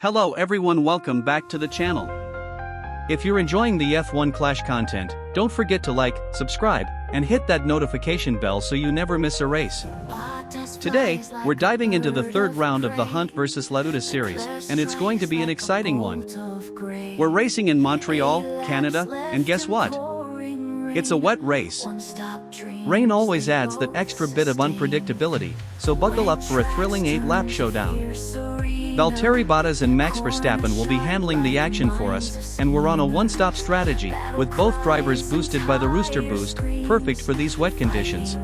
Hello everyone, welcome back to the channel. If you're enjoying the F1 Clash content, don't forget to like, subscribe, and hit that notification bell so you never miss a race. Today, we're diving into the third round of the Hunt vs Lauda series, and it's going to be an exciting one. We're racing in Montreal, Canada, and guess what? It's a wet race. Rain always adds that extra bit of unpredictability, so buckle up for a thrilling 8-lap showdown. Valteri Bottas and Max Verstappen will be handling the action for us, and we're on a one-stop strategy, with both drivers boosted by the Rooster boost, perfect for these wet conditions.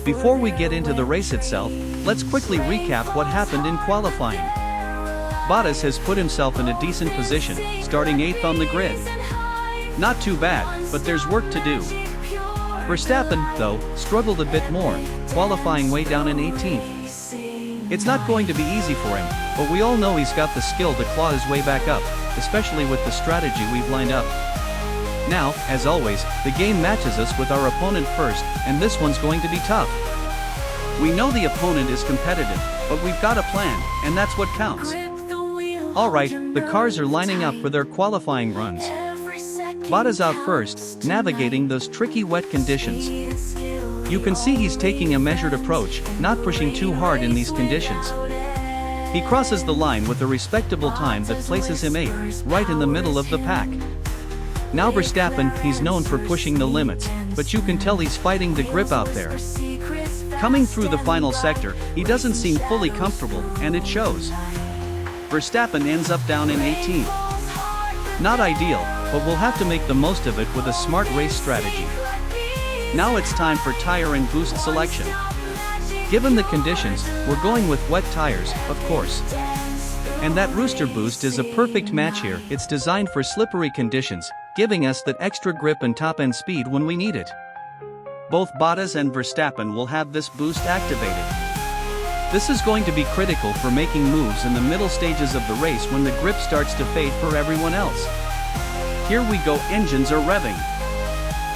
Before we get into the race itself, let's quickly recap what happened in qualifying. Bottas has put himself in a decent position, starting 8th on the grid. Not too bad, but there's work to do. Verstappen, though, struggled a bit more, qualifying way down in 18th. It's not going to be easy for him, but we all know he's got the skill to claw his way back up, especially with the strategy we've lined up. Now, as always, the game matches us with our opponent first, and this one's going to be tough. We know the opponent is competitive, but we've got a plan, and that's what counts. Alright, the cars are lining up for their qualifying runs. Bottas out first, navigating those tricky wet conditions. You can see he's taking a measured approach, not pushing too hard in these conditions. He crosses the line with a respectable time that places him 8th, right in the middle of the pack. Now Verstappen, he's known for pushing the limits, but you can tell he's fighting the grip out there. Coming through the final sector, he doesn't seem fully comfortable, and it shows. Verstappen ends up down in 18th. Not ideal, but we'll have to make the most of it with a smart race strategy. Now it's time for tire and boost selection. Given the conditions, we're going with wet tires, of course. And that Rooster boost is a perfect match here. It's designed for slippery conditions, giving us that extra grip and top-end speed when we need it. Both Bottas and Verstappen will have this boost activated. This is going to be critical for making moves in the middle stages of the race when the grip starts to fade for everyone else. Here we go, engines are revving.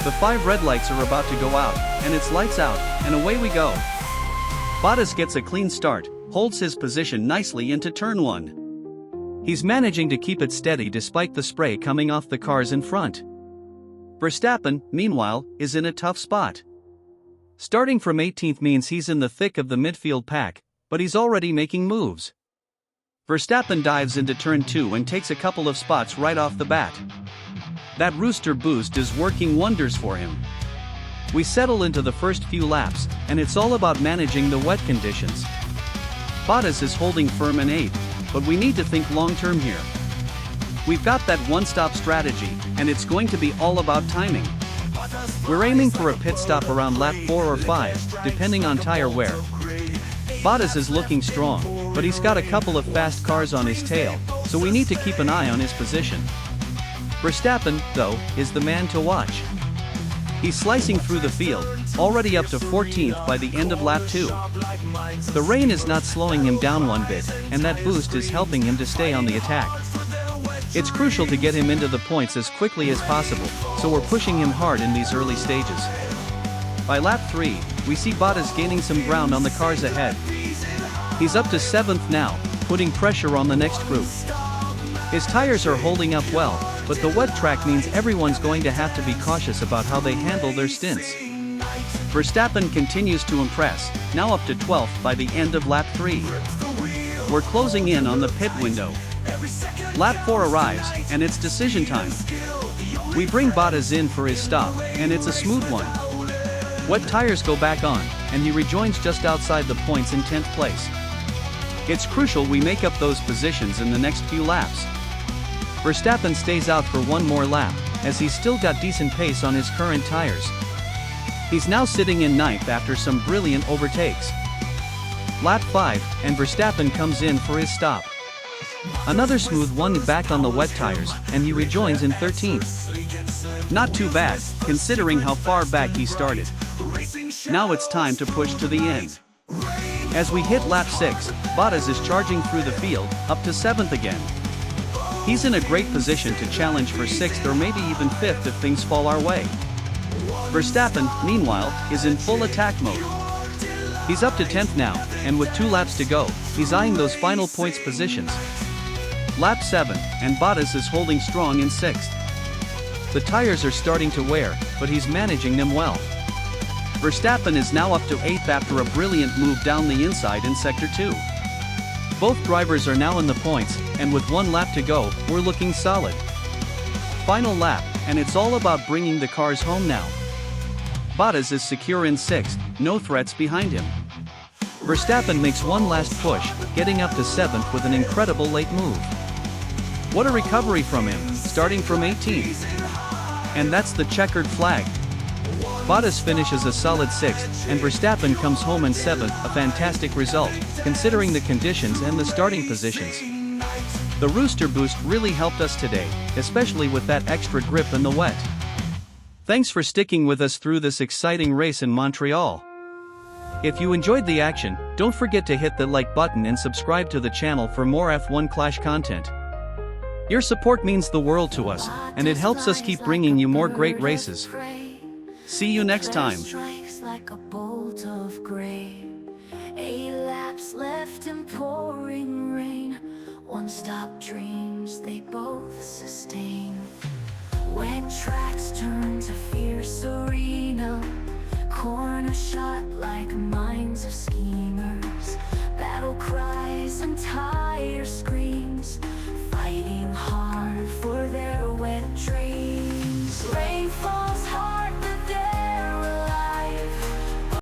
The 5 red lights are about to go out, and it's lights out, and away we go. Bottas gets a clean start, holds his position nicely into turn 1. He's managing to keep it steady despite the spray coming off the cars in front. Verstappen, meanwhile, is in a tough spot. Starting from 18th means he's in the thick of the midfield pack, but he's already making moves. Verstappen dives into turn 2 and takes a couple of spots right off the bat. That Rooster boost is working wonders for him. We settle into the first few laps, and it's all about managing the wet conditions. Bottas is holding firm in 8th, but we need to think long-term here. We've got that one-stop strategy, and it's going to be all about timing. We're aiming for a pit stop around lap 4 or 5, depending on tire wear. Bottas is looking strong, but he's got a couple of fast cars on his tail, so we need to keep an eye on his position. Verstappen, though, is the man to watch. He's slicing through the field, already up to 14th by the end of lap 2. The rain is not slowing him down one bit, and that boost is helping him to stay on the attack. It's crucial to get him into the points as quickly as possible, so we're pushing him hard in these early stages. By lap 3, we see Bottas gaining some ground on the cars ahead. He's up to 7th now, putting pressure on the next group. His tires are holding up well, but the wet track means everyone's going to have to be cautious about how they handle their stints. Verstappen continues to impress, now up to 12th by the end of lap 3. We're closing in on the pit window. Lap 4 arrives, and it's decision time. We bring Bottas in for his stop, and it's a smooth one. Wet tires go back on, and he rejoins just outside the points in 10th place. It's crucial we make up those positions in the next few laps. Verstappen stays out for one more lap, as he's still got decent pace on his current tires. He's now sitting in 9th after some brilliant overtakes. Lap 5, and Verstappen comes in for his stop. Another smooth one back on the wet tires, and he rejoins in 13th. Not too bad, considering how far back he started. Now it's time to push to the end. As we hit lap 6, Bottas is charging through the field, up to 7th again. He's in a great position to challenge for 6th or maybe even 5th if things fall our way. Verstappen, meanwhile, is in full attack mode. He's up to 10th now, and with 2 laps to go, he's eyeing those final points positions. Lap 7, and Bottas is holding strong in 6th. The tires are starting to wear, but he's managing them well. Verstappen is now up to 8th after a brilliant move down the inside in Sector 2. Both drivers are now in the points, and with 1 lap to go, we're looking solid. Final lap, and it's all about bringing the cars home now. Bottas is secure in 6th, no threats behind him. Verstappen makes one last push, getting up to 7th with an incredible late move. What a recovery from him, starting from 18th. And that's the checkered flag. Bottas finishes a solid 6th, and Verstappen comes home in 7th, a fantastic result, considering the conditions and the starting positions. The Rooster boost really helped us today, especially with that extra grip in the wet. Thanks for sticking with us through this exciting race in Montreal. If you enjoyed the action, don't forget to hit the like button and subscribe to the channel for more F1 Clash content. Your support means the world to us, and it helps us keep bringing you more great races. See you next time. Like a bolt of gray. 8 laps left in pouring rain. One-stop dreams they both sustain. When tracks turn to fierce arena, corner shot like minds of schemers. Battle cries and time.